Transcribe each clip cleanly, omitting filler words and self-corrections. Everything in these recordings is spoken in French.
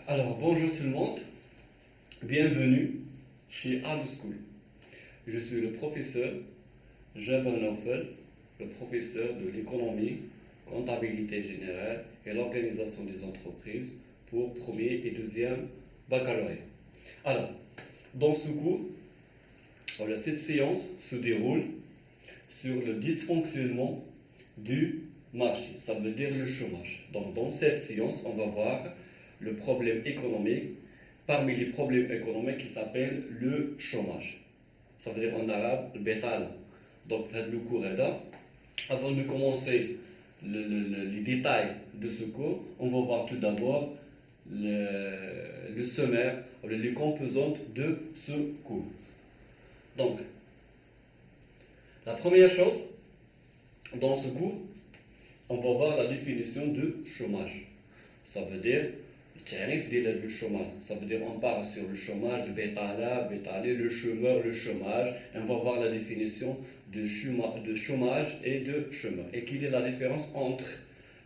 Alors, bonjour tout le monde, bienvenue chez Alu School. Je suis le professeur Jaber Naufel, le professeur de l'économie, comptabilité générale et l'organisation des entreprises pour premier et deuxième baccalauréat. Alors, dans ce cours, cette séance se déroule sur le dysfonctionnement du marché, ça veut dire le chômage. Donc, dans cette séance, on va voir le problème économique, parmi les problèmes économiques qui s'appelle le chômage. Ça veut dire en arabe le bétal. Donc, faites le cours là. Avant de commencer les détails de ce cours, on va voir tout d'abord le sommaire, les composantes de ce cours. Donc, la première chose, dans ce cours, on va voir la définition de chômage. Ça veut dire le chômage. Ça veut dire on parle sur le chômage, le bétalé, le chômeur, le chômage. Et on va voir la définition de chômage et de chômeur. Et quelle est la différence entre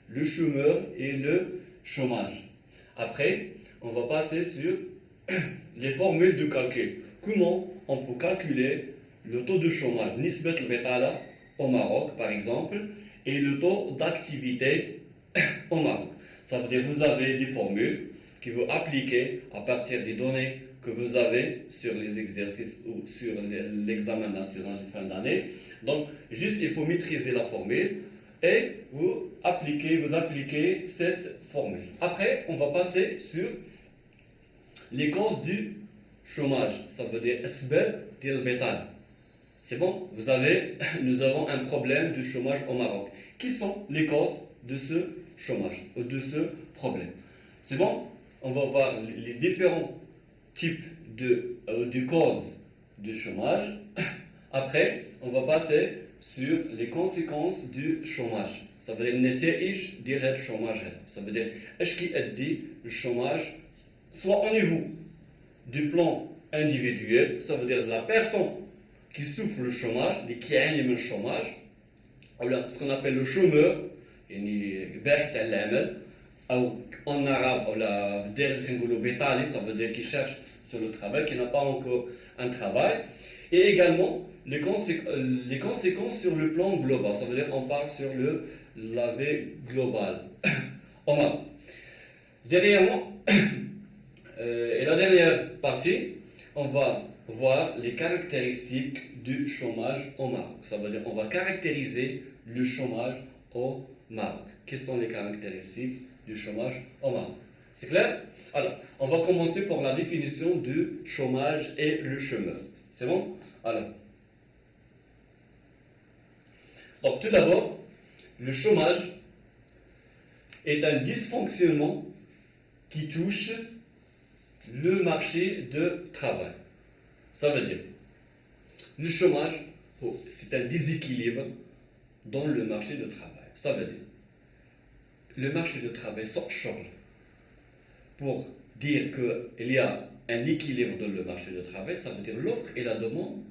le chômeur et le chômage. Après, on va passer sur les formules de calcul. Comment on peut calculer le taux de chômage, nisbat al-betala au Maroc par exemple, et le taux d'activité au Maroc. Ça veut dire que vous avez des formules que vous appliquez à partir des données que vous avez sur les exercices ou sur l'examen national de fin d'année. Donc, juste il faut maîtriser la formule et vous appliquez cette formule. Après, on va passer sur les causes du chômage. Ça veut dire asbab dil betal. C'est bon? Nous avons un problème de chômage au Maroc. Quelles sont les causes de ce chômage, de ce problème? C'est bon? On va voir les différents types de causes de chômage. Après, on va passer sur les conséquences du chômage. Ça veut dire neta'ij ديال chômage. Ça veut dire est-ce qu'il dit le chômage soit au niveau du plan individuel, ça veut dire la personne qui souffre le chômage, qui a le chômage, ou ce qu'on appelle le chômeur, en arabe, ça veut dire qui cherche sur le travail, qui n'a pas encore un travail, et également les conséquences sur le plan global, ça veut dire on parle sur la vie globale. Derrière et la dernière partie, on va voir les caractéristiques du chômage au Maroc. Ça veut dire on va caractériser le chômage au Maroc. Quelles sont les caractéristiques du chômage au Maroc? C'est clair? Alors, on va commencer par la définition du chômage et le chômeur. C'est bon? Alors. Donc, tout d'abord, le chômage est un dysfonctionnement qui touche le marché de travail. Ça veut dire, le chômage, c'est un déséquilibre dans le marché de travail. Ça veut dire, le marché de travail s'enchaîne pour dire qu'il y a un équilibre dans le marché de travail. Ça veut dire l'offre et la demande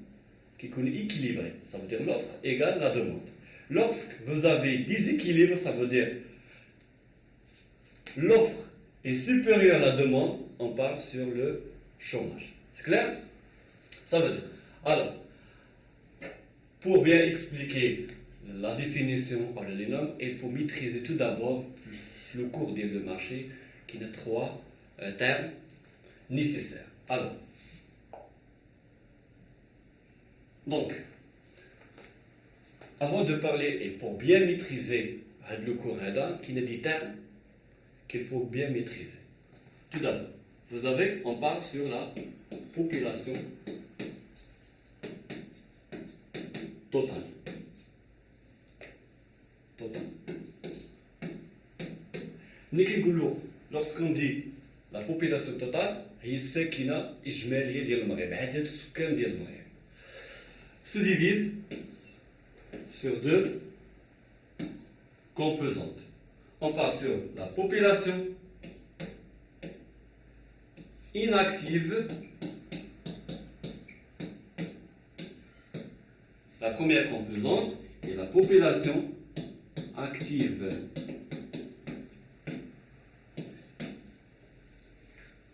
qui sont équilibrées. Ça veut dire l'offre égale la demande. Lorsque vous avez déséquilibre, ça veut dire l'offre est supérieure à la demande, on parle sur le chômage. C'est clair? Ça veut dire, alors, pour bien expliquer la définition par les normes, il faut maîtriser tout d'abord le cours du marché qui a trois termes nécessaires. Alors, donc, avant de parler et pour bien maîtriser le cours, qui a des termes qu'il faut bien maîtriser. Tout d'abord, on parle sur la population totale. Lorsqu'on dit la population totale, c'est qu'il y a إجمالية ديال المغرب, عدد السكان ديال المغرب. Se divise sur deux composantes. On parle sur la population inactive. La première composante est la population active.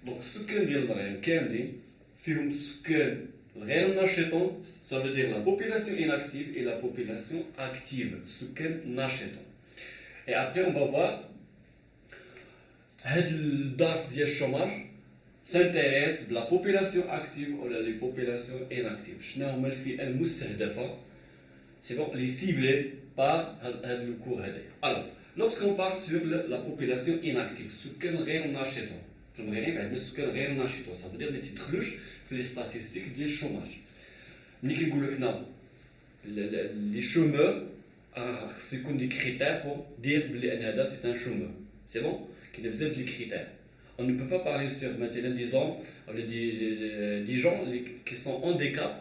Donc, السكان ديال المغرب كاملين فيهم السكان غير ناشطون, ça veut dire la population inactive et la population active, السكان ناشطون. Et après, on va voir هاد الدرس ديال الشوماج s'intéresse بلا population active ou les populations inactives. شنو هما الفئة المستهدفة, c'est bon, les ciblés par هاد le cours هذايا. Alors, lorsqu'on parle sur la population inactive, السكان غير ناشطون. في المغرب عندنا السكان غير ناشطون, ça veut dire ما تيدخلوش في لي ستاتيستيك ديال الشوماج. ملي كنقولوا حنا لي شومور خص يكون دي كريتير بور دير بلي ان هذا سي ان شومور, سي بون. كاين بزاف ديال الكريتير. On ne peut pas parler sur maintenant des gens qui sont handicap.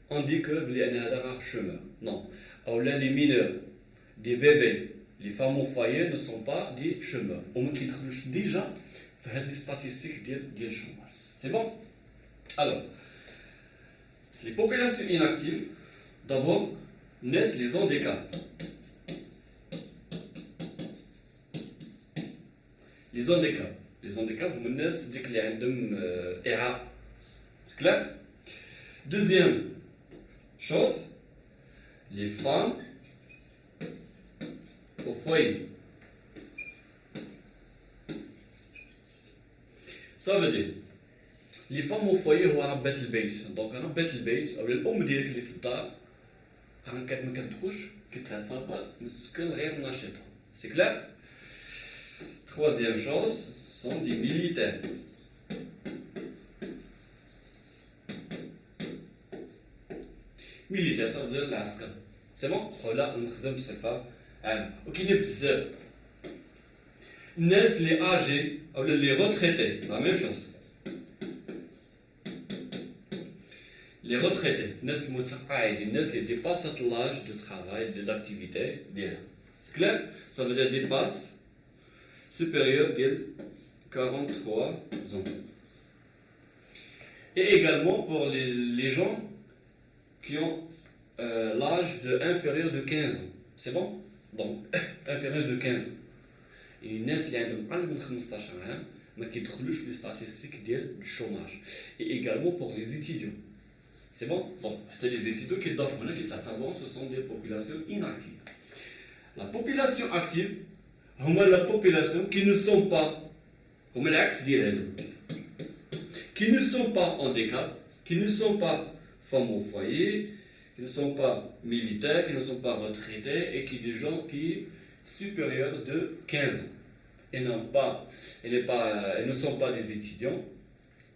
On dit que بلي ان هذا راه شومور. Non. Ou là les mineurs, des bébés, les femmes au foyer ne sont pas des chômeurs. Au moins qui يدخلوش déjà في des statistiques ديال الشوماج. C'est bon? Alors, les populations inactives, d'abord, naissent les handicaps. Les handicaps. Les handicaps, vous naissent dès qu'il y a un إعاقة. C'est clair? Deuxième chose, les femmes au foyer. Ça veut dire les femmes au foyer هو ربات البيت. دونك ربات البيت او الام ديالك اللي في الدار راه ما كتدخلش كتعتبر من السكان غير نشطه. سي كلير. Troisième chose sont des militaires. Militaire ça veut dire العسكر. سي بون. ولا نخزم بصفه عامه. وكاين بزاف الناس اللي اجي او اللي retraités, la même chose. Les retraités, الناس المتقاعدين, الناس اللي dépassent l'âge de travail, d'activité ديالها. C'est clair? Ça veut dire dépasse supérieur ديال 43 ans. Et également pour les gens qui ont l'âge inférieur de 15 ans. C'est bon? Donc, inférieur de 15 ans. الناس اللي عندهم اقل من 15 عام ما كيدخلوش في لي ستاتيستيك ديال الشوماج. Et également pour les étudiants. C'est bon? Bon, حتى les étudiants كيضافوا هنا كيتعتبروا ce sont des populations inactives. La population active هما la population qui ne sont pas هما العكس ديال هادو, qui ne sont pas handicap, qui ne sont pas femmes au foyer, qui ne sont pas militaires, qui ne sont pas retraités et qui des gens qui supérieurs de 15 ans et ne sont pas des étudiants.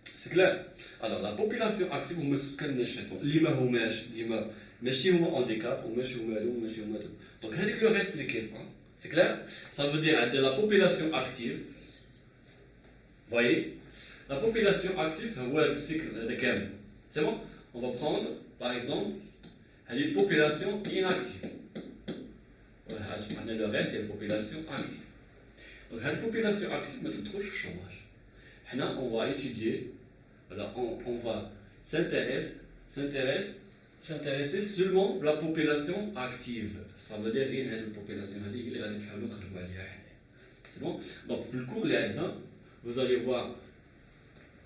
C'est clair? Alors la population active هما السكان ناشطون اللي ما هماش ديما ماشي هما handicap وماشي هما هادو وماشي هما هادو. دونك هذيك لو ريست اللي كاين. C'est clair? Ça veut dire de la population active. Voyez? La population active هو هذا السيكل هذا كامل. C'est bon? On va prendre par exemple هذه population inactive. Le reste, c'est la population active. Donc, la population active, mais tu trouves le chômage. Maintenant, on va étudier, alors on va s'intéresser seulement à la population active. Ça veut dire que la population active, c'est bon. Donc, dans le cours, vous allez voir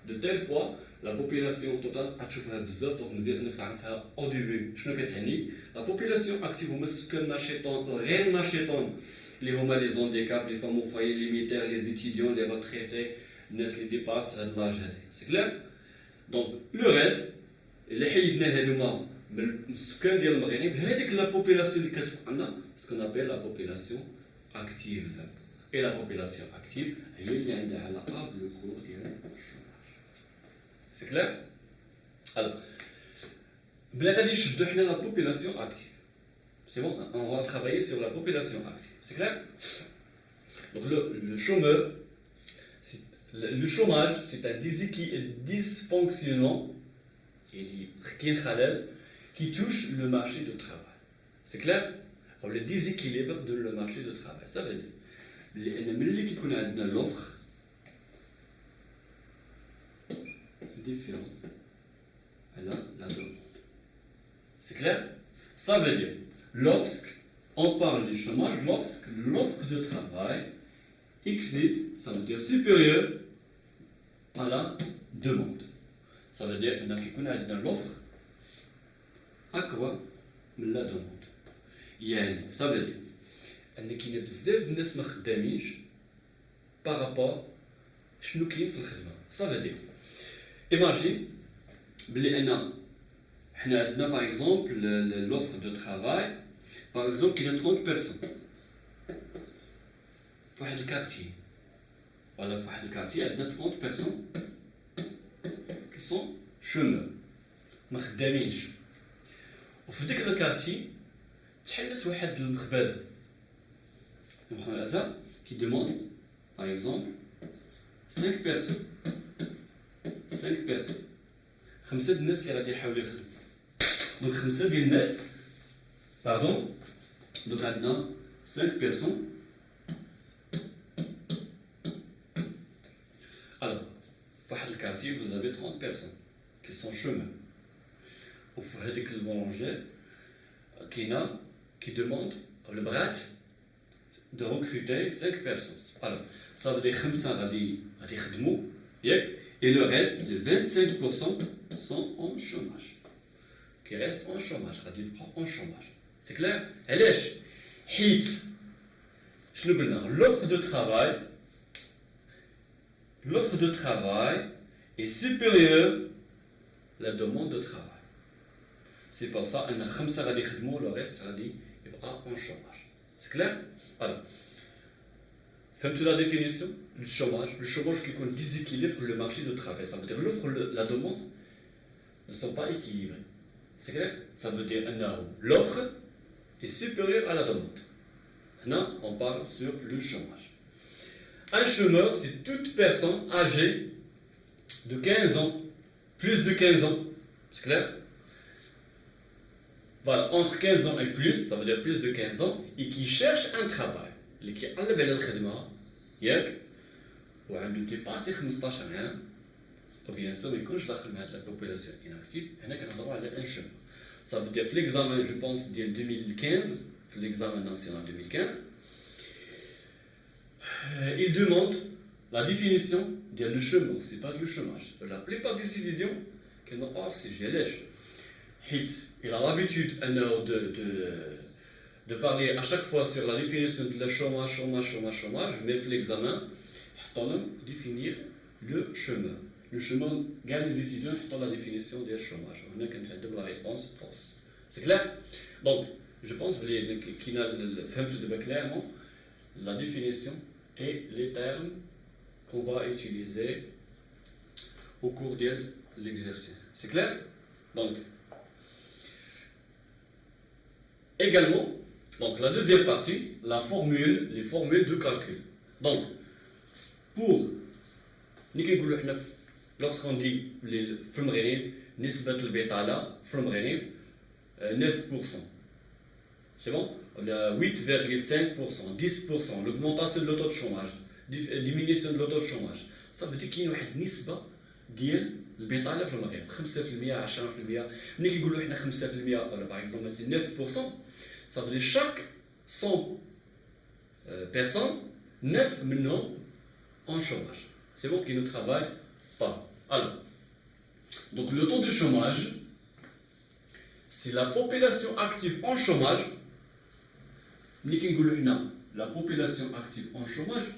de telle fois la population totale تشوفها بزاف دونك مزيان انك تعرفها او ديبي شنو كتعني. لا بوبولاسيون اكتيف هما السكان النشطون غير نشطون اللي هما لي زونديكاب, لي فام او فاي, لي ميتير, لي زيتيديون, لي روتريتي, الناس اللي ديباس هاد لاج هذا. سي كلير. دونك لو ريست اللي حيدنا هادوما من السكان ديال المغرب هذيك لا بوبولاسيون اللي كتبقى لنا سكون ابيل لا بوبولاسيون اكتيف. اي لا بوبولاسيون اكتيف هي اللي عندها علاقه بالكور ديال الشوماج. C'est clair? Alors, la population active. C'est bon? On va travailler sur la population active. C'est clair? Donc, le chômage, c'est un dysfonctionnement qui touche le marché du travail. C'est clair? Alors, le déséquilibre de le marché du travail. Ça veut dire l'offre différent alors la demande. C'est clair? Ça veut dire lorsqu'on parle du chômage, lorsque l'offre de travail existe, ça veut dire supérieur à la demande. Ça veut dire qu'on a l'offre à quoi la demande. Ça veut dire qu'il y a بزاف de gens ما خدامينش par rapport شنو كاين في الخدمه. Ça veut dire imagine بلي انا حنا عندنا par exemple l'offre de travail par exemple qu'il y a 30 personnes في واحد الكارتي ولا في واحد الكارتي عندنا 30 personnes qui sont chômeurs ما خدامينش وفي ديك الكارتي تحلت واحد المخبزه qui demande par exemple 5 personnes 5 personnes 5 الناس اللي غادي يحاولوا يخدموا دونك 5 ديال الناس باردون دونك عندنا 5 personnes. Alors في واحد الكارتي vous avez 30 personnes qui sont chômeurs وفي هذيك البولونجير كاينه qui demande le brat de recruter 5 personnes. Alors, ça veut dire que 5 غادي يخدموا et le reste de 25% sont en chômage. Qui restent en chômage, غادي يبقاو en chômage. C'est clair? علاش؟ حيت شنو قلنا؟ l'offre de travail est supérieure à la demande de travail. C'est pour ça ان 5 غادي يخدموا le reste غادي يبقى en chômage. C'est clair? Alors, faites la définition du chômage. Le chômage qui déséquilibre le marché de travail. Ça veut dire l'offre et la demande ne sont pas équilibrées. C'est clair? Ça veut dire que l'offre est supérieure à la demande. Maintenant, on parle sur le chômage. Un chômeur, c'est toute personne âgée de 15 ans, plus de 15 ans. C'est clair? Voilà, entre 15 ans et plus, ça veut dire plus de 15 ans, et qui cherche un travail. اللي كيقلب على الخدمة ياك وعنده ديباسي 15 عام وبيان سور ما يكونش داخل مع هاد لا بوبولاسيون اناكتيف. هنا كنهضروا على ان شوم. Ça veut dire في l'examen je pense ديال 2015 في l'examen national 2015 il demande la définition ديال le chômage. C'est pas le chômage. La plupart des étudiants كانوا hors CG. علاش؟ حيت il a l'habitude de parler à chaque fois sur la définition de la chômage, mais fait l'examen, on définir le chemin. Le chemin, gagne les étudiants, on la définition du chômage. On a quand même la réponse fausse. C'est clair? Donc, je pense qu'il a fait clairement la définition et les termes qu'on va utiliser au cours de l'exercice. C'est clair? Donc, également, donc la deuxième partie, les formules de calcul. Donc, pour lorsqu'on dit les المغرب نسبة البطالة في المغرب 9%. C'est bon? 8,5%, 10%, l'augmentation de l'autotaux de chômage, diminution de l'autotaux de chômage. Ça veut dire qu'il y a une نسبة ديال البطالة في المغرب 5% 10%. ملي كيقولوا حنا 5% ولا par exemple 9%. Ça veut dire chaque 100 personnes, 9 maintenant en chômage. C'est bon qu'ils ne travaillent pas. Alors, donc le taux de chômage, c'est la population active en chômage. La population active en chômage,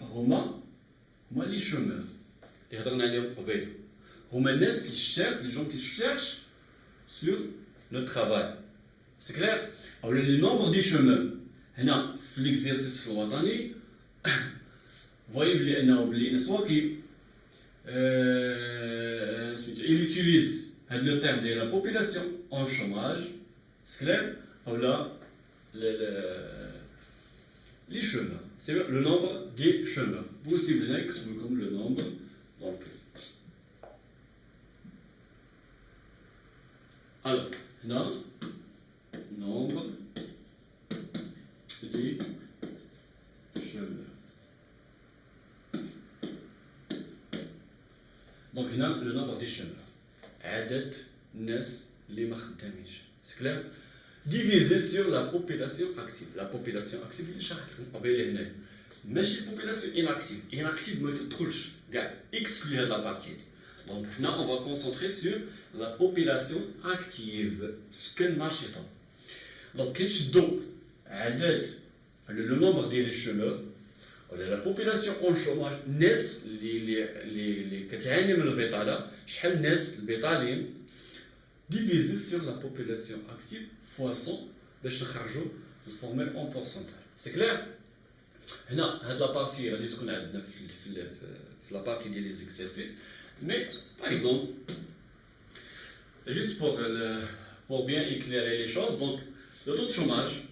c'est les chômeurs. Et les gens qui cherchent sur le travail. C'est clair? Alors, le nombre de chômeurs, l'exercice الوطني, vous voyez, soit il utilise le terme de la population en chômage, c'est clair? Ou là, les chômeurs, c'est le nombre des chômeurs. Possible comme le nombre, donc. Alors, là, nombre des chômeurs. Donc, là, le nombre des chômeurs. عدد الناس اللي ما خدامينش. C'est clair? Divisé sur la population active. La population active اللي شرحت لكم قبيله هنا. ماشي البوبولاسيون inactive. Inactive ما تدخلش كاع. exclure هاد لا بارتي. Donc là, on va concentrer sur la population active, ce que marche. Donc, le nombre des chômeurs, la population en chômage, divisé sur la population active fois 100 باش نخرجوا الفورمول en pourcentage. C'est clair? هنا هاد لا بارتي غادي تكون عندنا في لا بارتي ديال لي زيكزارسيس. Mais par exemple, juste pour bien éclairer les choses, donc le taux de chômage,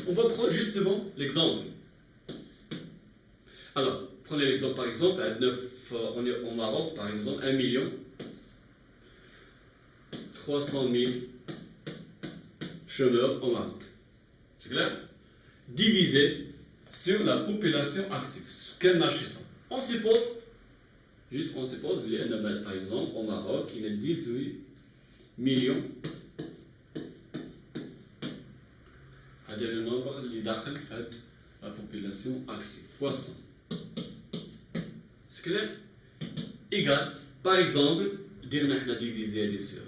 on va prendre justement l'exemple. Alors, prenez l'exemple par exemple, à 9, on est au Maroc par exemple, 1 million 300 000 chômeurs au Maroc. C'est clair? Divisé sur la population active. On suppose, par exemple, au Maroc, il y a 18 millions. C'est le nombre qui dakhel fait la population active. Fois 100. C'est clair? Égal. Par exemple, dire qu'on a divisé sur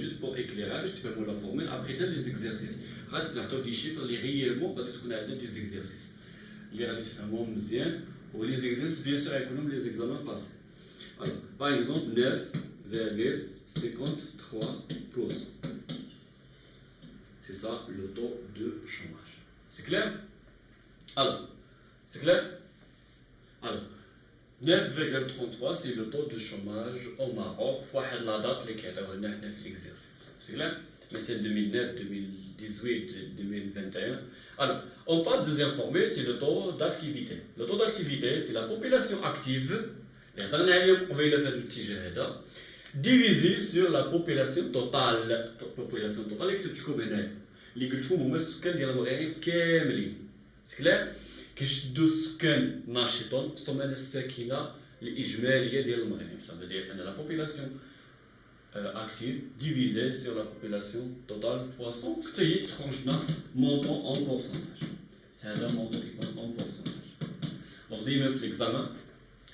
juste pour éclairer, je te fais la formule. Après, tu as des exercices. Tu as des chiffres, les réellement, tu as des exercices. Les ou les exercices, bien sûr, avec les examens passés. Alors, par exemple, 9,53%. C'est ça le taux de chômage. C'est clair? Alors, c'est clair? Alors, 9,33 c'est le taux de chômage au Maroc fois la date qui est l'exercice. C'est clair? C'est 2009, 2018, 2021. Alors, on passe deuxième formule, c'est le taux d'activité. Le taux d'activité, c'est la population active, divisé sur la population totale. La population totale, expliquons bien. Les gens qui sont c'est clair? كيشدوا السكان ناشطون سمعنا الساكنه الاجماليه ديال المغرب. Ça veut dire que la population active divisée sur la population totale fois 100 حتى هي تخرجنا montant en pourcentage. هذا montant كيكون en pourcentage. دونك ديما في ليكزامان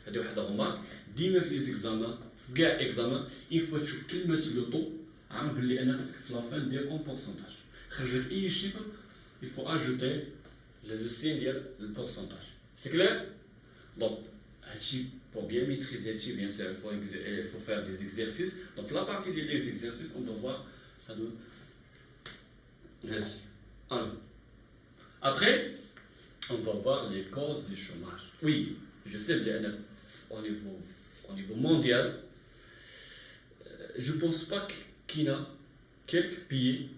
هذه واحد الغمار ديما في لي زيكزامان في كاع اكزامان يفوا تشوف كلمه لو طو عارف بلي انا خصك في لافان دير en pourcentage. خرجت اي شيفر il faut ajouter le signe le pourcentage. C'est clair? Donc, pour bien maîtriser, bien sûr, il faut faire des exercices. Donc, la partie des exercices, on va voir. Après, on va voir les causes du chômage. Oui, je sais bien, au niveau mondial, je ne pense pas qu'il y a quelques pays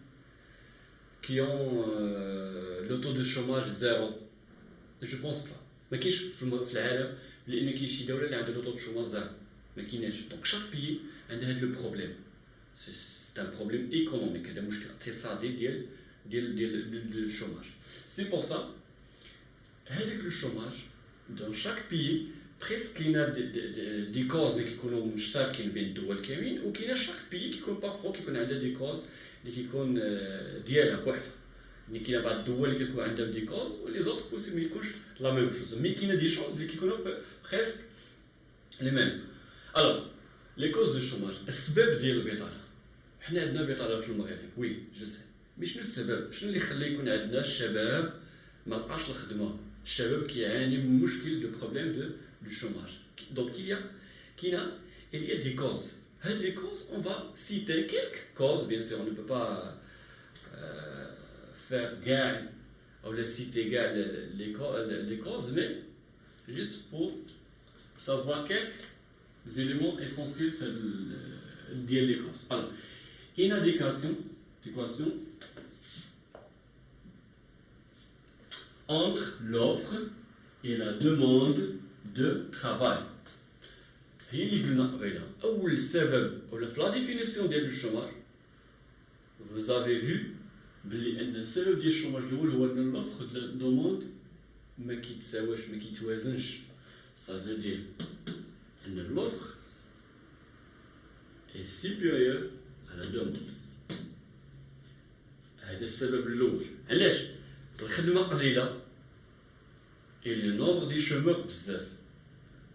qui ont le taux de chômage zéro. Je pense pas. Mais qui في العالم لان كاين شي دوله اللي عندها le taux de chômage zéro. ما كايناش. Donc chaque pays عنده هذا le problème. C'est un problème économique. هذا مشكل اقتصادي ديال le chômage. C'est pour ça هذاك le chômage dans chaque pays presque il y a des causes اللي كيكونوا مشتركين بين الدول كاملين وكاين chaque pays كيكون parfois كيكون عنده des causes اللي كيكون ديالها بوحدها. يعني كاين بعض الدول اللي كيكون عندهم دي كوز ولي زوتر بوسي ما يكونش لا ميم شوز مي كاين دي شونس اللي كيكونوا بريسك لي ميم. الوغ لي كوز دو شوماج السبب ديال البطاله. حنا عندنا بطاله في المغرب وي جو سي مي شنو السبب؟ شنو اللي يخلي يكون عندنا الشباب ما لقاش الخدمه؟ الشباب كيعاني من مشكل دو بروبليم دو شوماج. دونك كاينه il y a des causes. Les causes, on va citer quelques causes, bien sûr, on ne peut pas faire gain ou les citer gain les causes, mais juste pour savoir quelques éléments essentiels des causes. Alors, inadéquation entre l'offre et la demande de travail. هي اللي قلنا قبيله اول سبب ولا في لا ديفينيسيون ديال الشوماج vous avez vu بلي ان السبب ديال الشوماج الاول هو ان لوفر دوموند ما كيتساواش ما كيتوازنش. صافي دير ان لوفر اي سيبيريور على دوموند. هذا السبب الاول. علاش؟ الخدمه قليله et le nombre des chômeurs bzaf.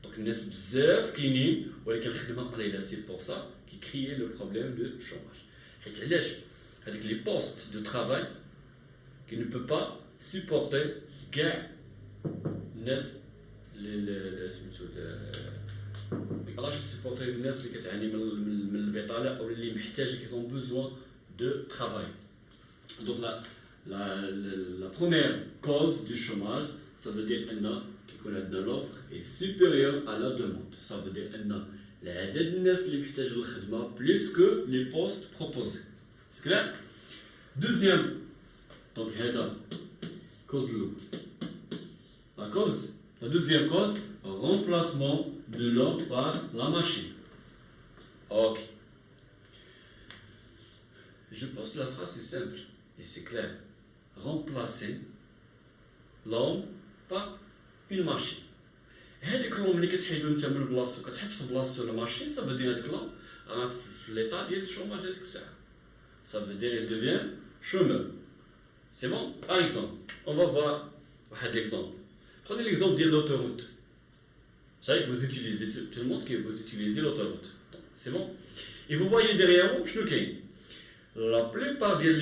Donc il y a bzaf qui n'y ولكن الخدمة قليلة. C'est pour ça qui crée le problème de chômage. حيت علاش هذيك les postes de travail qui ne peut pas supporter كاع الناس سميتو علاش supporter الناس اللي كتعاني من البطالة او اللي محتاجة qui ont besoin de travail. Donc la première cause du chômage, ça veut dire que l'offre est supérieure à la demande. Ça veut dire que l'adad الناس اللي محتاجة الخدمة plus que les postes proposés. C'est clair? Deuxième, donc هذا cause la deuxième cause, remplacement de l'homme par la machine. Ok. Je pense que la phrase est simple et c'est clair. Remplacer l'homme par une machine. هذاك l'homme اللي كتحيدو نتا من بلاصتو كتحط في بلاصتو لا ماشين ça veut dire هذاك l'homme راه في l'état ديال الشوماج هذيك الساعة. Ça veut dire il devient chômeur. C'est bon? Par exemple, on va voir un exemple. Prenez l'exemple de l'autoroute. Vous savez que vous utilisez, tout le monde que vous utilisez l'autoroute. C'est bon? Et vous voyez derrière vous, je le la plupart des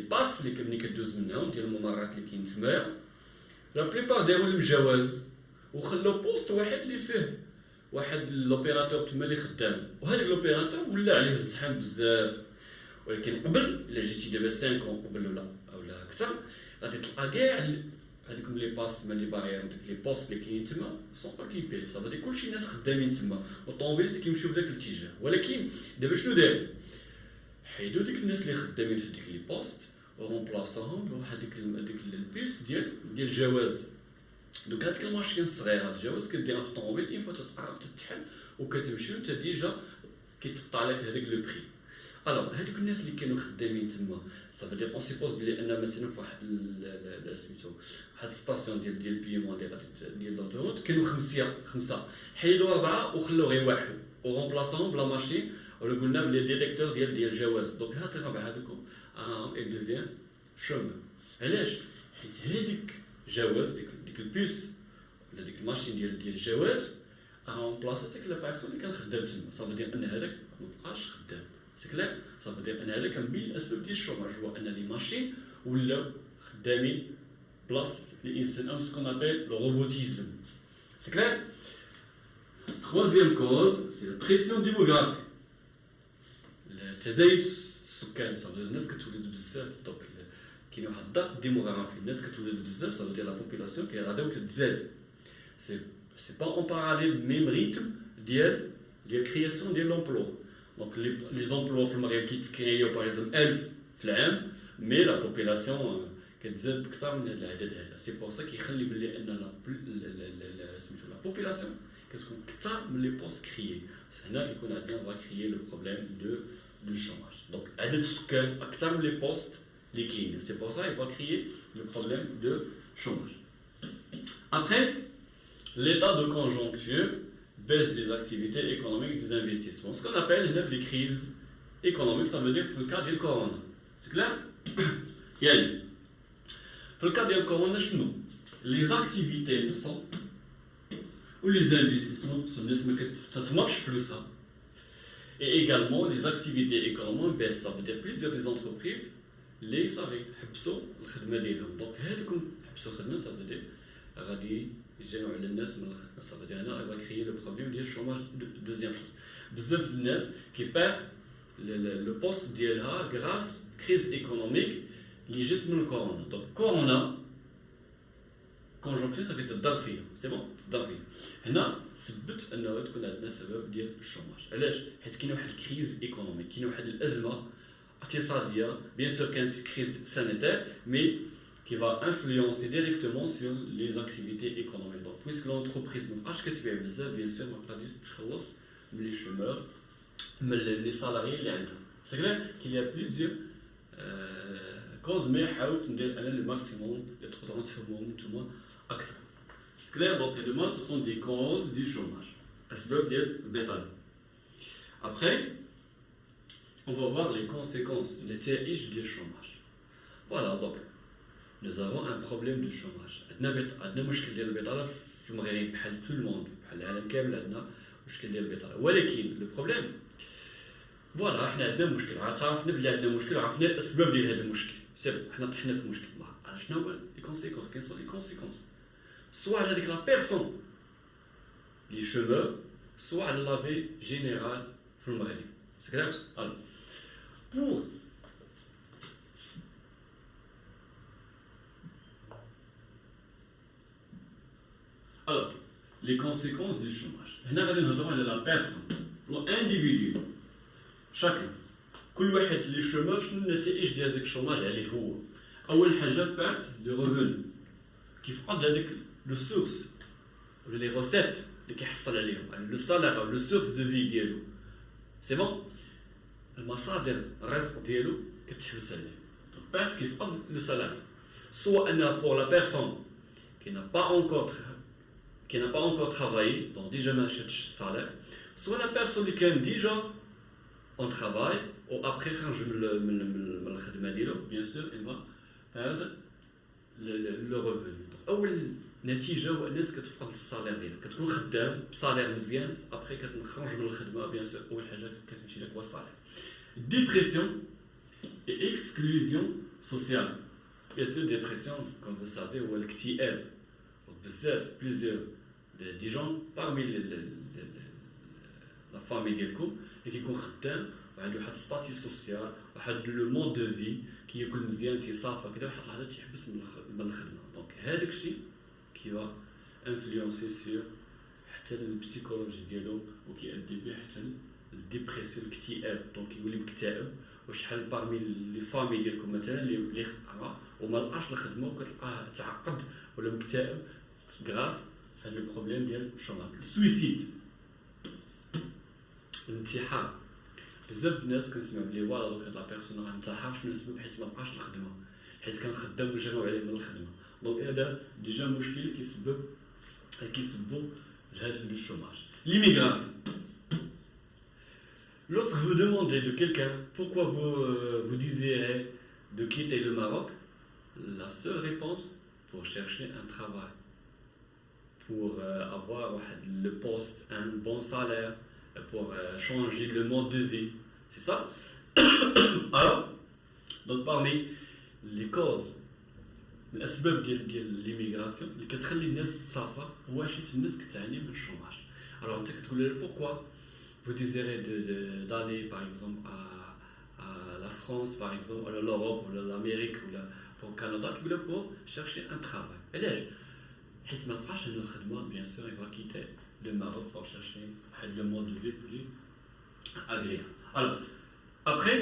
passes اللي كنبني كدوز منهم ديال الممرات اللي كاين تمايا لا بليبار داروا لهم جواز وخلوا بوست واحد اللي فيه واحد لوبيراتور تما اللي خدام وهذاك لوبيراتور ولا عليه الزحام بزاف ولكن قبل الا جيتي دابا 5 قبل ولا اكثر غادي تلقى كاع هذوك لي باس مال لي بارير داك لي بوست اللي كاينين تما سون اوكيبي صافي كلشي الناس خدامين تما والطوموبيلات كيمشيو في ذاك الاتجاه ولكن دابا شنو داروا حيدوا ديك الناس اللي خدامين في ديك لي بوست ورومبلاساهم بواحد ديك البيس ديال الجواز. دوك هذيك الماشين الصغيره هاد الجواز كديرها في الطوموبيل اين فوا تتعرف تتحل وكتمشي وانت ديجا كيتقطع لك هذاك لو بري. الوغ هذوك الناس اللي كانوا خدامين تما صافي دير اون سيبوز بلي ان مثلا في واحد سميتو واحد ستاسيون ديال البيمون اللي غادي ديال لوتوروت كانوا خمسه حيدوا 4 وخلوا غير واحد ورومبلاساهم بلا ماشين ولا قلنا بلي ديتيكتور ديال الجواز. دونك هاد الرابع هذوكم il devient chômeur. علاش؟ حيت هذيك جواز ديك البيس ولا ديك الماشين ديال الجواز رومبلاسات ديك لا بيرسون اللي كان خدام تما. صافي دير ان هذاك مابقاش خدام. سي كلير؟ صافي دير ان هذاك من بين الاسباب ديال الشوماج هو ان لي ماشين ولاو خدامين بلاصه الانسان او سكون ابل لو روبوتيزم. سي كلير؟ Troisième cause, c'est la pression démographique. تزايد السكان صافي الناس كتولد بزاف دونك كاين واحد الضغط ديموغرافي الناس كتولد بزاف صافي ديال لا بوبولاسيون كيغاديو كتزاد. سي با اون باراليل ميم ريتم ديال كرياسيون ديال لومبلوا. دونك لي زومبلوا في المغرب كيتكريو باغ اكزومبل 1000 في العام مي لا بوبولاسيون كتزاد بكثر من هذا العدد هذا. سي بور سا كيخلي بلي ان سميتو لا بوبولاسيون كتكون كثر من لي بوست كريي. هنا كيكون عندنا فوا كريي لو بروبليم du chômage. Donc, عدد السكان أكثر من les postes اللي كاينين. C'est pour ça qu'il va créer le problème de chômage. Après, l'état de conjoncture, baisse des activités économiques et des investissements. Ce qu'on appelle les crises économiques, ça veut dire في الكا ديال الكورونا. C'est clair? يعني في الكا ديال الكورونا شنو؟ Les activités sont ou les investissements الناس ما كتستثمرش فلوسها. Et également, les activités économiques baissent. Ça veut dire plusieurs des entreprises les حبسوا الخدمة ديالهم. Donc هذوك حبسوا الخدمة ça veut dire غادي يجيو على الناس من الخدمة. Ça veut dire هنا va créer le problème ديال الشوماج. Deuxième chose. بزاف د الناس كيبيرد le poste ديالها grâce crise économique اللي جات من الكورونا. Donc كورونا كونجونكتور صافي تضر فيها. سي بون تضر فيها. هنا ثبت انه تكون عندنا سبب ديال الشوماج. علاش؟ حيت كاين واحد الكريز ايكونوميك كاين واحد الازمه اقتصاديه بيان سور كانت كريز سانيتير مي qui va influencer directement sur les activités économiques. Donc puisque l'entreprise مابقاش كتبيع بزاف بيان سور ما غاديش تخلص من لي شومور من لي سالاريي اللي عندها. سي كلير كيل y a plusieurs كوز مي حاولت ندير انا الماكسيموم اللي تقدروا تفهموهم نتوما اكثر. C'est clair, donc demain ce sont des causes du chômage. أسباب ديال البطالة. Après, on va voir les conséquences, les نتائج ديال الشوماج. Voilà, donc nous avons un problème de chômage. عندنا مشكل ديال البطاله في المغرب بحال tout le monde بحال العالم كامل عندنا مشكل ديال البطاله ولكن لو بروبليم فوالا حنا عندنا مشكل عرفنا بلي عندنا مشكل عرفنا الاسباب ديال هذا المشكل سير حنا طحنا في مشكل على شنو هو لي كونسيكونس كاين لي كونسيكونس سوا على هذيك لا بيرسون لي شومور سوا على لا في جينيرال في المغرب سي كلير pour alors les conséquences du chômage هنا غادي نهضروا على لا بيرسون l'individu chacun كل واحد اللي شومور شنو النتائج ديال هذاك الشوماج عليه هو اول حاجه بيرت دو ريفوني كيفقد هذاك لو سورس ولا لي روسيت اللي كيحصل عليهم لو سالير او لو سورس دو في ديالو سي بون المصادر الرزق ديالو كتحبس عليه دونك بيرت كيفقد لو سالاري سوا ان بور لا بيرسون qui n'a pas encore travaillé, donc déjà ما شدش الصالير soit la personne qui est déjà en travail ou après خرج من الخدمه ديالو bien sûr il va perdre le revenu donc اول نتيجه هو الناس كتفقد الصالير ديالها كتكون خدام بصالير مزيان ابري كتخرج من الخدمه bien sûr اول حاجه كتمشي لك هو الصالير dépression et exclusion sociale bien sûr dépression comme vous savez هو الاكتئاب بزاف plusieurs des gens parmi la famille ديالكم اللي كيكون خدام وعنده واحد ستاتي سوسيال واحد لو مود دو في كياكل مزيان تيصافى كذا واحد اللحظه تيحبس من الخدمه دونك هذاك الشيء كيفا انفلونسي سور حتى البسيكولوجي ديالو وكيؤدي به حتى الديبرسيون الاكتئاب دونك يولي مكتئب وشحال بارمي لي فامي ديالكم مثلا اللي وما لقاش الخدمه وكتلقاه تعقد ولا مكتئب غراس هذا البروبليم ديال الشوماج السويسيد الانتحار بزاف الناس كنسمع بلي فوالا دوك هاد لا بيرسون راه انتحر شنو السبب حيت ما بقاش الخدمه حيت كان خدام وجراو عليه من الخدمه دونك هذا ديجا مشكل كيسببوا لهذا الشوماج l'immigration lorsque vous demandez de quelqu'un pourquoi vous désirez de quitter le Maroc la seule réponse pour chercher un travail pour avoir le poste, un bon salaire, pour changer le mode de vie. C'est ça. Alors, donc parmi les causes, الأسباب ديال l'immigration اللي كتخلي الناس تسافر هو حيت الناس كتعاني من الشوماج. Alors انت كتقول لها pourquoi vous désirez d'aller par exemple à la France par exemple ou à l'Europe ou à l'Amérique ou pour le Canada كيقول لها pour chercher un travail. علاش؟ حيت ما لقاش هنا الخدمه bien sûr il va quitter le Maroc pour chercher le mode de vie plus agréable. Alors, après,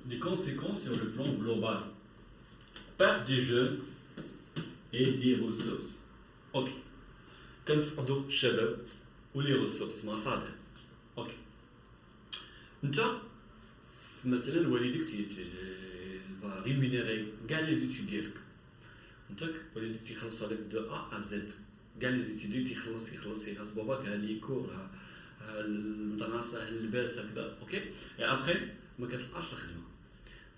les conséquences sur le plan global. Perte des jeunes et des ressources. Ok. كنفقدوا الشباب ولي ressources مصادر. اوكي. انت مثلا والديك va rémunérer كاع لي زيتود ديالك. انت والديك تيخلصوا عليك دو ا زد كاع لي زيتود يخلص باباك ها لي كور ها المدرسه ها اللباس هكذا اوكي اي ابخي ما كتلقاش الخدمه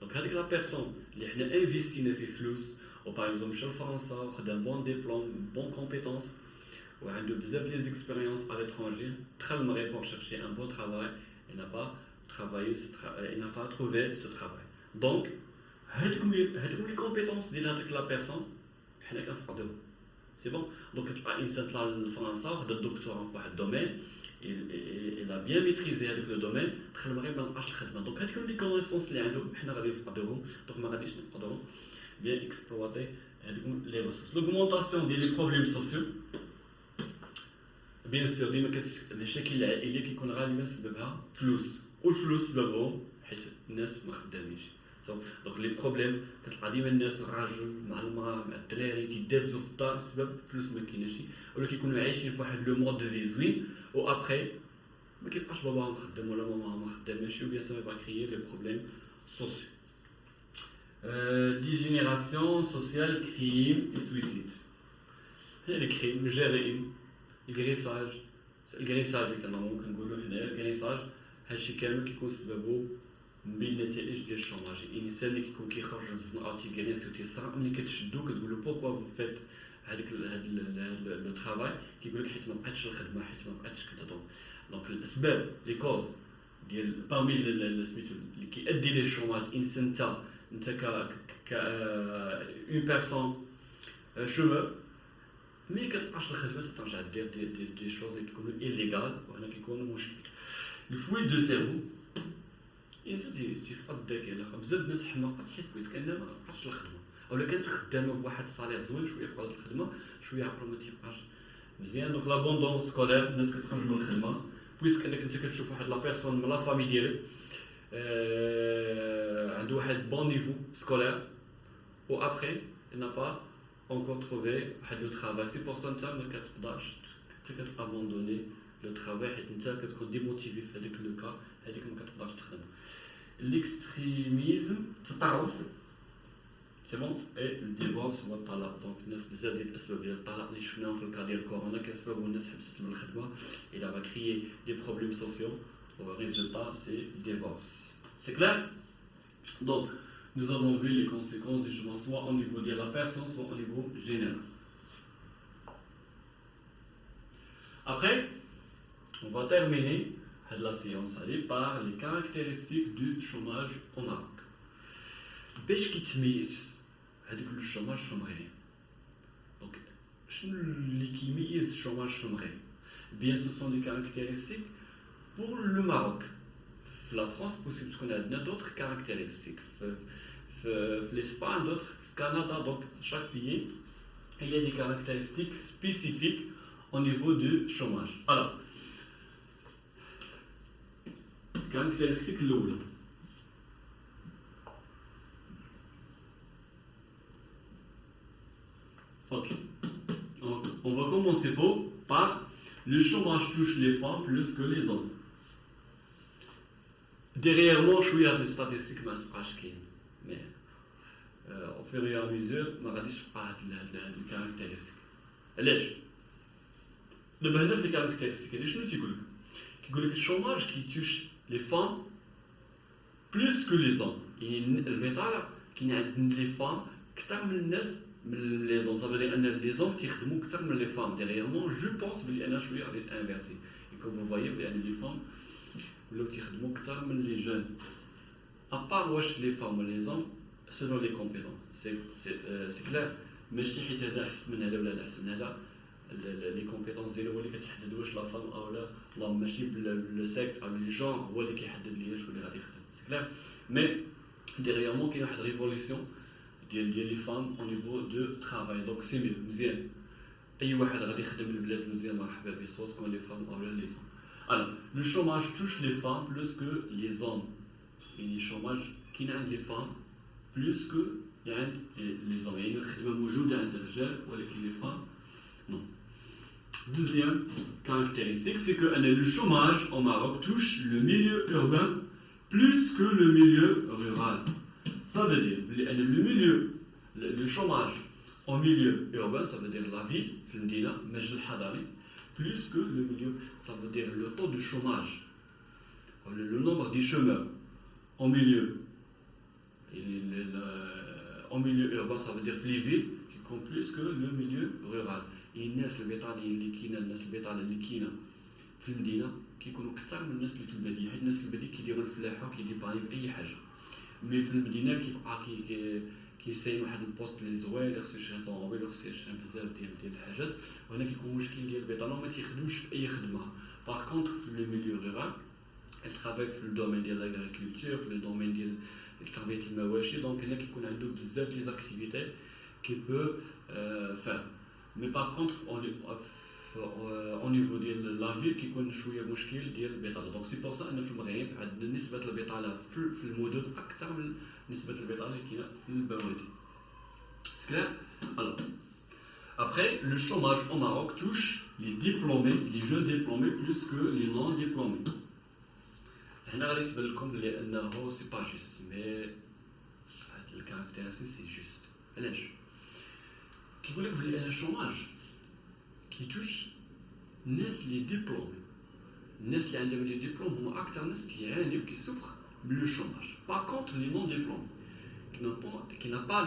دونك هذيك لا بيرسون اللي حنا انفيستينا فيه فلوس و باغ اكزومبل مشى لفرنسا وخدم بون ديبلوم بون كومبيتونس وعنده بزاف لي زيكسبيريونس على لترونجي دخل المغرب بور شيرشي ان بون ترافاي il n'a pas travaillé il n'a pas trouvé ce travail donc هادوك لي كومبيتونس ديال هذيك لا بيرسون حنا كنفقدوه سي بون دونك كتلقى انسان طلع لفرنسا وخدا الدكتوراه في واحد الدومين il a bien maîtrisé هذاك لو دومين دخل المغرب ما لقاش الخدمه دونك هادوك لي كونيسونس اللي عنده حنا غادي نفقدوهم دونك ما غاديش نقدروا بيان اكسبلواتي هذوك لي ريسورس لوغمونطاسيون ديال لي بروبليم سوسيو بيان سور ديما المشاكل العائليه كيكون غالبا سببها فلوس والفلوس سببهم حيت الناس ما خدامينش دونك لي بروبليم كتلقى ديما الناس الراجل مع المراه مع الدراري كيدابزوا في الدار بسبب فلوس ما كايناش ولا كيكونوا عايشين في واحد لو مود دو في زوين و ابري ما كيبقاش باباهم خدام ولا ماماهم خداماش و بيان سور يبقى كريي لي بروبليم سوسيو ديجينيراسيون سوسيال كريم اي سويسيد هي الكريم الجرائم الغريساج اللي كنقولوا حنايا الغريساج هادشي كامل كيكون سببو بين النتائج ديال الشوماج. الانسان اللي كيكون كيخرج للزنقه تيجالس وتيسرع، ملي كتشدو كتقول له بوكوا فو فيت هذاك لو ترافاي، كيقول لك حيت ما بقاتش الخدمه، حيت ما بقاتش كذا. دونك الاسباب لي كوز ديال بارمي سميتو اللي كيؤدي ليه الشوماج. انسان انت ك اون بيرسون شومور، ملي كتلقاش الخدمه ترجع دير دي شوز اللي تكونوا ايليغال، وهنا كيكونوا مشكل. الفويد دو سيرفو، الانسان تيفقد الذكاء. الاخر بزاف الناس حماقات حيت بويسك انها ما لقاتش الخدمه، اولا كانت خدامه بواحد الصالير زوين شويه في هذه الخدمه، شويه عقلو ما تيبقاش مزيان. دونك لابوندون سكولير، الناس كتخرج من الخدمه بويسك انك انت كتشوف واحد لا بيرسون من لا فامي ديالك عنده واحد بون نيفو سكولير، و ابخي n'a pas encore trouvé واحد لو travail. سي بور سا انت ما كتقدرش انت كتابوندوني لو travail حيت انت كتكون ديموتيفي في هذاك لو كا، هذيك ما كتقدرش تخدم. الاكستريميزم، التطرف، سي بون، اي الديفورس هو الطلاق. دونك الناس بزاف ديال الاسباب ديال الطلاق اللي شفناهم في الكا ديال كورونا كسبب الناس حبست من الخدمه، الى va créer des problèmes sociaux, au résultat c'est divorce. C'est clair? Donc nous avons vu les conséquences du chômage, soit au niveau de la personne, soit au niveau général. Après, on va terminer la séance par les caractéristiques du chômage au Maroc. باش كيتميز هذاك الشوماج في المغرب. دونك شنو اللي كيميز الشوماج في المغرب؟ بيان سو سون لي كاركتيرستيك بور لو ماروك. في لا فرانس بوسيبل تكون عندنا دوطخ كاركتيرستيك، في الاسبان دوطخ، في كندا. دونك شاك بيي il y a des caractéristiques spécifiques au niveau du chômage. Alors, caractéristique الاولى، ok. Donc, on va commencer par le chômage touche les femmes plus que les hommes. Derrière moi, je suis à les statistiques, mais au fur et à mesure, je ne vais pas les caractéristiques. علاش؟ دابا هنا في les caractéristiques شنو تيقول لك؟ كيقول لك الشوماج كيتوش les femmes plus que les hommes. يعني البطاله كاين عند les femmes اكثر من الناس من لي زون. صافي دير ان لي زون تيخدموا اكثر من لي فام. ديغيغمون جو بونس بلي انا شويه غادي انفيرسي، كون فو فوايي بلي ان لي فام ولاو تيخدموا اكثر من لي جون. ابار واش لي فام ولا لي زون سولون لي كومبيتونس، سي كلير. ماشي حيت هذا احسن من هذا ولا هذا احسن من هذا، لي كومبيتونس ديالو هو اللي كتحدد واش لا فام او لا، ماشي بلو سيكس او لي جون هو اللي كيحدد ليا شكون اللي غادي يخدم، سي كلير. مي ديغيغمون كاين واحد ريفوليسيون ديال لي فام او نيفو دو ترافاي. دونك سي ميو مزيان، اي واحد غادي يخدم البلاد مزيان مرحبا به، سواء تكون لي فام او لي زون. Alors, le chômage touche les femmes plus que les hommes. يعني الشوماج كاين عند لي فام بلوس كو عند لي زون، يعني الخدمه موجوده عند الرجال ولكن لي فام نو. Deuxième caractéristique, c'est que le chômage au Maroc touche le milieu urbain plus que le milieu rural. Ça veut dire le milieu, le chômage au milieu urbain, ça veut dire la ville, Findina, Majl Hadari, plus que le milieu, ça veut dire le taux de chômage, le nombre de chômeurs au milieu. Au milieu urbain, ça veut dire les villes qui comptent plus que le milieu rural. الناس البطاله اللي كاينه، الناس البطاله اللي كاينه في المدينه كيكونوا اكثر من الناس اللي في الباديه، حيت الناس في الباديه كيديروا الفلاحه وكيديبانيو باي حاجه. مي في المدينه كيبقى كيساين واحد البوست اللي زوين، اللي خصو يشري طوموبيل، اللي خصو يشري بزاف ديال الحاجات، وهنا كيكون مشكل ديال البطاله وما تيخدمش في اي خدمه. باغ كونطخ في لو ميليو رورال elle travaille في الدومين ديال لاغريكولتور، في الدومين ديال تربيه المواشي. دونك هنا كيكون عنده بزاف لي زاكتيفيتي كي بو فار. مي باغ كونطخ au niveau ديال لا فيل كيكون شويه مشكل ديال البطاله. دونك سي بور سا ان في المغرب عندنا نسبه البطاله في المدن اكثر من نسبه البطاله اللي كاينه في البوادي. سي كلير. Alors après, le chômage au Maroc touche les diplômés, les jeunes diplômés plus que les non diplômés. هنا غادي تبان لكم بلي انه سي با جوست، مي هاد الكاركتيرستيك سي جوست. علاش؟ كيقول لك بلي الشوماج كيتوش الناس اللي ديبلومي، الناس اللي عندهم دي ديبلوم هما اكثر ناس تيعانيو كيسوفر le chômage. Par contre, les non-diplômés, qui n'ont pas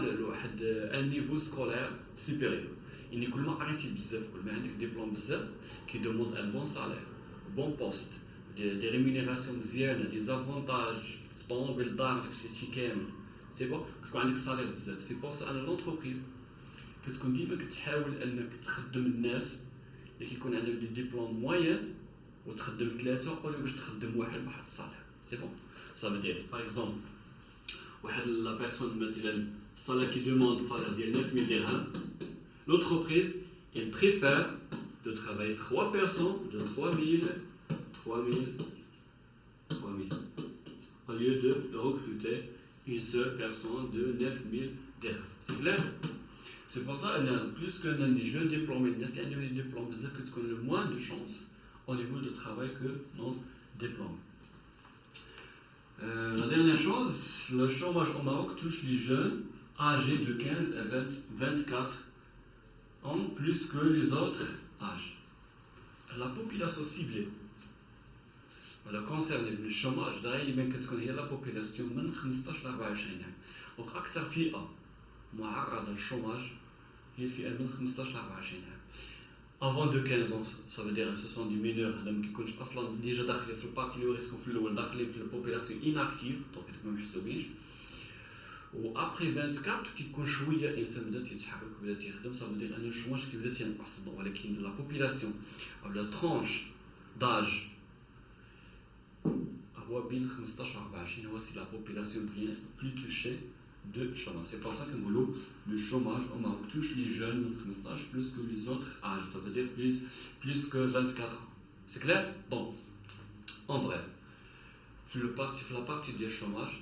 un niveau scolaire supérieur, il n'y a que des diplômes qui demandent un bon salaire, un bon poste, des rémunérations des avantages, c'est bon, salaire. C'est pour ça que l'entreprise كتكون ديما كتحاول انك تخدم الناس اللي كيكون عندهم دي ديبلوم موين وتخدم ثلاثه ولا باش تخدم واحد بواحد الصالير سي بون ça veut dire par exemple واحد لا بيرسون مثلا الصالير كي دوموند صالير ديال 9000 درهم l'entreprise elle préfère de travailler 3 personnes de 3000 au lieu de recruter une seule personne de 9000 dirhams. C'est clair? C'est pour ça que plus que les jeunes diplômés, les diplômes, que le moins de chances au niveau de travail que non diplômés. La dernière chose, le chômage au Maroc touche les jeunes âgés de 15 à 24 ans plus que les autres âges. La population ciblée concerne le chômage دائما كتكون هي la population من 15 ل 24 عام. دونك أكثر فئة معرضة للشوماج هي الفئة من 15 ل 24 عام. Avant de 15 ans, ça veut dire ce sont des mineurs هذا ما كيكونش أصلا ديجا داخلين في البارتي اللي وريتكم في الأول داخلين في البوبيلاسيون inactive دونك ما محسوبينش. و ابري 24 كيكون شويه الانسان بدا تيتحرك وبدا تيخدم ça veut dire ان الشوماج كيبدا تينقص ولكن لا بوبيلاسيون او لا ترونش داج هو بين 15 و 24 هو سي لا بوبيلاسيون بلو توشي de chômage. C'est pour ça que le chômage au Maroc touche les jeunes de 15 plus que les autres âges, ça veut dire plus que 24 ans. C'est clair? Donc, en vrai, la partie du chômage,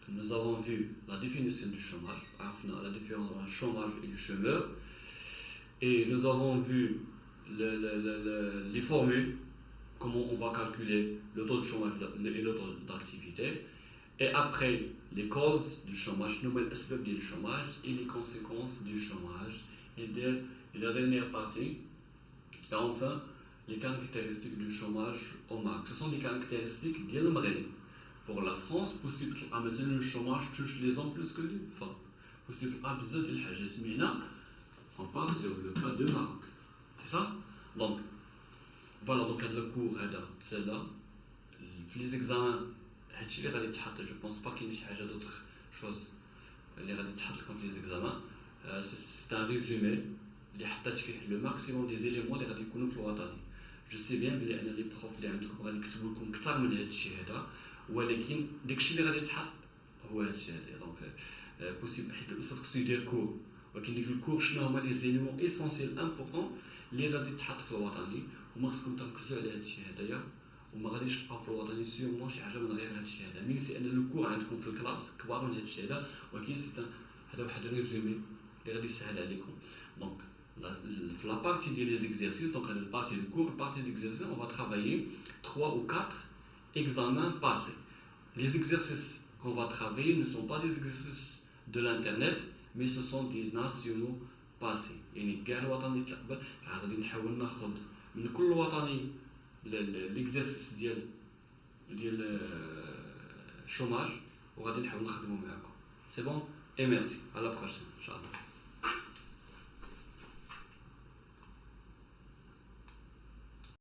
nous avons vu la définition du chômage, la différence entre le chômage et le chômeur, et nous avons vu les formules, comment on va calculer le taux de chômage et le taux d'activité. Et après, les causes du chômage, du chômage et les conséquences du chômage. Et la dernière partie, et enfin, les caractéristiques du chômage au Maroc. Ce sont des caractéristiques d'Elmré. Pour la France, possible que le chômage touche les hommes plus que les femmes. Possible que on parle sur le cas de Maroc. C'est ça? Donc, voilà, donc le cours, c'est là. Les examens, je ne pense pas qu'il y ait d'autres choses comme les examens. C'est un résumé. Le maximum des éléments qui sont dans le Watani. Je sais bien que les profs qui ont écrit beaucoup من هادشي هذا ولكن داكشي اللي غادي يتحط هو هادشي هذا دونك بوسيبل حيت الاستاذ خصو يدير كور ولكن ديك الكور شنو هما لي زيليمون اسونسيال امبورطون اللي غادي يتحط في الوطني وما خصكم تركزوا على هادشي هذايا وما غاديش تلقاو في الوطني سيغمون شي حاجه من غير هادشي هذا مي سي ان لو كور عندكم في الكلاس كبار من هادشي هذا ولكن سي هذا واحد ريزومي اللي غادي يسهل عليكم دونك la partie des exercices, donc la partie du cours, la partie d'exercice, on va travailler 3 ou 4 examens passés. Les exercices qu'on va travailler ne sont pas des exercices de l'internet, mais ce sont des nationaux passés. يعني كاع الوطني تقبل غادي نحاول ناخذ من كل وطني l'exercice ديال الشوماج وغادي نحاول نخدمو معاكم. C'est bon et merci. À la prochaine. Inch'Allah.